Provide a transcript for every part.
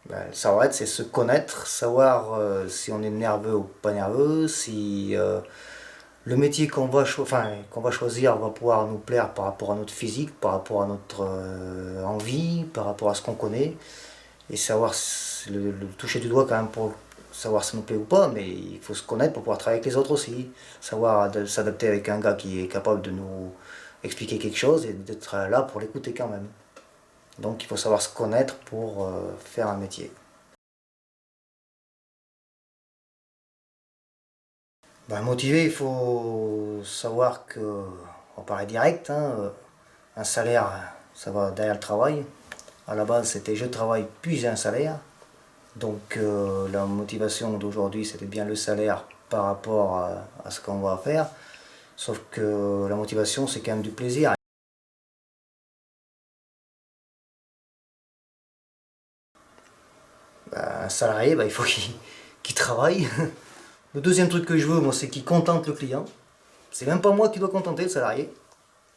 Ben, le savoir-être, c'est se connaître, savoir si on est nerveux ou pas nerveux, si le métier qu'on va choisir va pouvoir nous plaire par rapport à notre physique, par rapport à notre envie, par rapport à ce qu'on connaît, et savoir le toucher du doigt quand même pour savoir si ça nous plaît ou pas, mais il faut se connaître pour pouvoir travailler avec les autres aussi, savoir s'adapter avec un gars qui est capable de nous expliquer quelque chose et d'être là pour l'écouter quand même. Donc il faut savoir se connaître pour faire un métier. Ben, motivé, il faut savoir que, on parlait direct, hein, un salaire, ça va derrière le travail. À la base, c'était je travaille puis j'ai un salaire. Donc la motivation d'aujourd'hui, c'était bien le salaire par rapport à ce qu'on va faire. Sauf que la motivation, c'est quand même du plaisir. Ben, un salarié, ben, il faut qu'il travaille. Le deuxième truc que je veux, moi, c'est qu'il contente le client. C'est même pas moi qui dois contenter le salarié.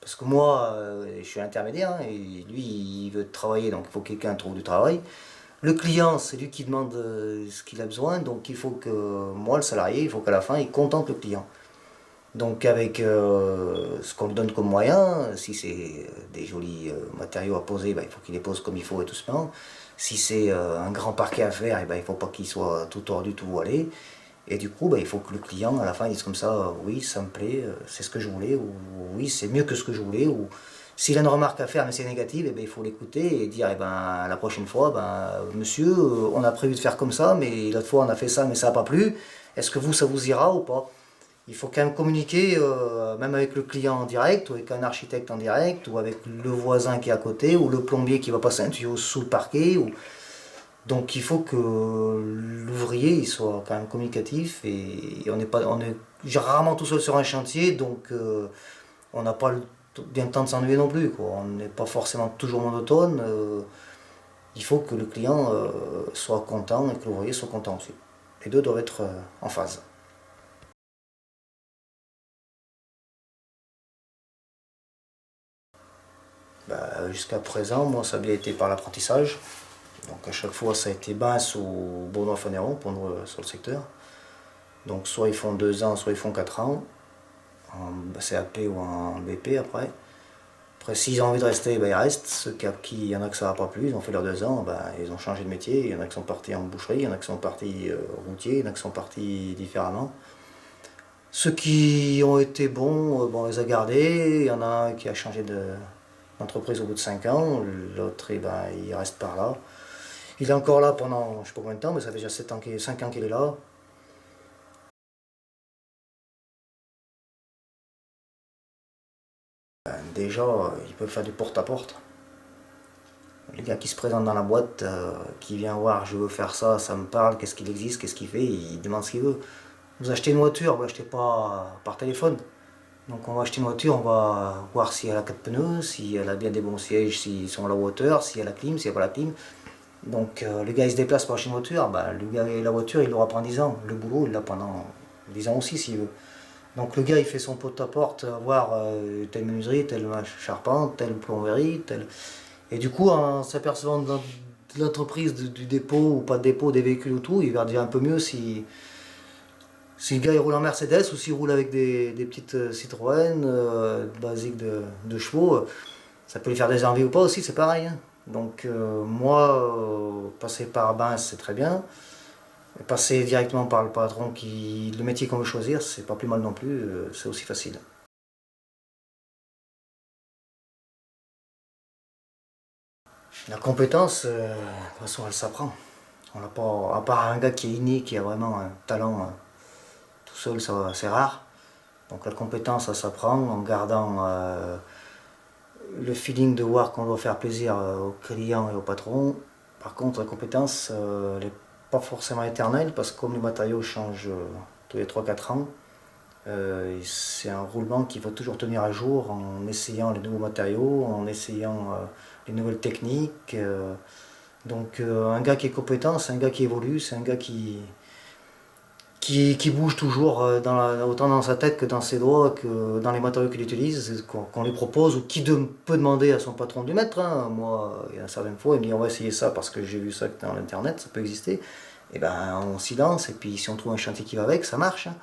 Parce que moi, je suis intermédiaire, hein, et lui, il veut travailler, donc il faut que quelqu'un trouve du travail. Le client, c'est lui qui demande ce qu'il a besoin, donc il faut que moi, le salarié, il faut qu'à la fin, il contente le client. Donc avec ce qu'on lui donne comme moyen, si c'est des jolis matériaux à poser, ben, il faut qu'il les pose comme il faut et tout simplement. Si c'est un grand parquet à faire, ben, il ne faut pas qu'il soit tout tordu, tout voilé. Et du coup, ben, il faut que le client, à la fin, dise comme ça, oui, ça me plaît, c'est ce que je voulais, ou oui, c'est mieux que ce que je voulais, ou s'il a une remarque à faire, mais c'est négatif, eh ben, il faut l'écouter et dire, eh ben, la prochaine fois, ben, monsieur, on a prévu de faire comme ça, mais l'autre fois on a fait ça, mais ça n'a pas plu, est-ce que vous, ça vous ira ou pas? Il faut quand même communiquer, même avec le client en direct, ou avec un architecte en direct, ou avec le voisin qui est à côté, ou le plombier qui va passer un tuyau sous le parquet, ou donc il faut que l'ouvrier il soit quand même communicatif et on est rarement tout seul sur un chantier, donc on n'a pas bien le temps de s'ennuyer non plus, quoi. On n'est pas forcément toujours monotone. Il faut que le client soit content et que l'ouvrier soit content aussi. Les deux doivent être en phase. Bah, jusqu'à présent, moi ça a bien été par l'apprentissage. Donc à chaque fois ça a été Basse ou Beaunois-Fanéron pour nous sur le secteur. Donc soit ils font 2 ans, soit ils font 4 ans. En CAP ou en BP après. Après, s'ils ont envie de rester, ben, ils restent. Ceux qui, il y en a que ça va pas plus, ils ont fait leurs 2 ans, ben, ils ont changé de métier. Il y en a qui sont partis en boucherie, il y en a qui sont partis routiers, il y en a qui sont partis différemment. Ceux qui ont été bons, bon, on les a gardés. Il y en a un qui a changé d'entreprise au bout de 5 ans, l'autre, eh ben, il reste par là. Il est encore là pendant je sais pas combien de temps, mais ça fait déjà 7 ans 5 ans qu'il est là. Ben, déjà, ils peuvent faire du porte-à-porte. Le gars qui se présente dans la boîte, qui vient voir, je veux faire ça, ça me parle, qu'est-ce qu'il existe, qu'est-ce qu'il fait, il demande ce qu'il veut. Vous achetez une voiture, vous l'achetez pas par téléphone. Donc on va acheter une voiture, on va voir si elle a 4 pneus, si elle a bien des bons sièges, s'ils sont à la hauteur, si elle a la clim, s'il n'y a pas la clim. Donc le gars il se déplace pour acheter une voiture, bah, le gars et la voiture il l'aura pendant 10 ans. Le boulot il l'a pendant 10 ans aussi s'il veut. Donc le gars il fait son porte-à-porte, voir telle menuiserie, telle charpente, telle plomberie, telle... Et du coup, en s'apercevant de l'entreprise, du dépôt ou pas de dépôt, des véhicules ou tout, il va dire un peu mieux si le gars il roule en Mercedes ou s'il roule avec des petites Citroën basiques de chevaux. Ça peut lui faire des envies ou pas aussi, c'est pareil, hein. Donc moi, passer par Bain, c'est très bien. Passer directement par le patron le métier qu'on veut choisir, c'est pas plus mal non plus, c'est aussi facile. La compétence, de toute façon, elle s'apprend. On n'a pas, à part un gars qui est inné, qui a vraiment un talent tout seul, c'est rare. Donc la compétence, ça s'apprend en gardant le feeling de voir qu'on doit faire plaisir aux clients et aux patrons. Par contre, la compétence, elle n'est pas forcément éternelle parce que comme les matériaux changent tous les 3 4 ans, c'est un roulement qui va toujours tenir à jour en essayant les nouveaux matériaux, en essayant les nouvelles techniques. Donc un gars qui est compétent, c'est un gars qui évolue, c'est un gars qui qui bouge toujours autant dans sa tête que dans ses doigts, que dans les matériaux qu'il utilise, qu'on lui propose, ou peut demander à son patron de lui mettre. Hein. Moi, il y a certaines fois, il me dit on va essayer ça parce que j'ai vu ça dans l'internet, ça peut exister. Et ben on s'y lance, et puis si on trouve un chantier qui va avec, ça marche. Hein.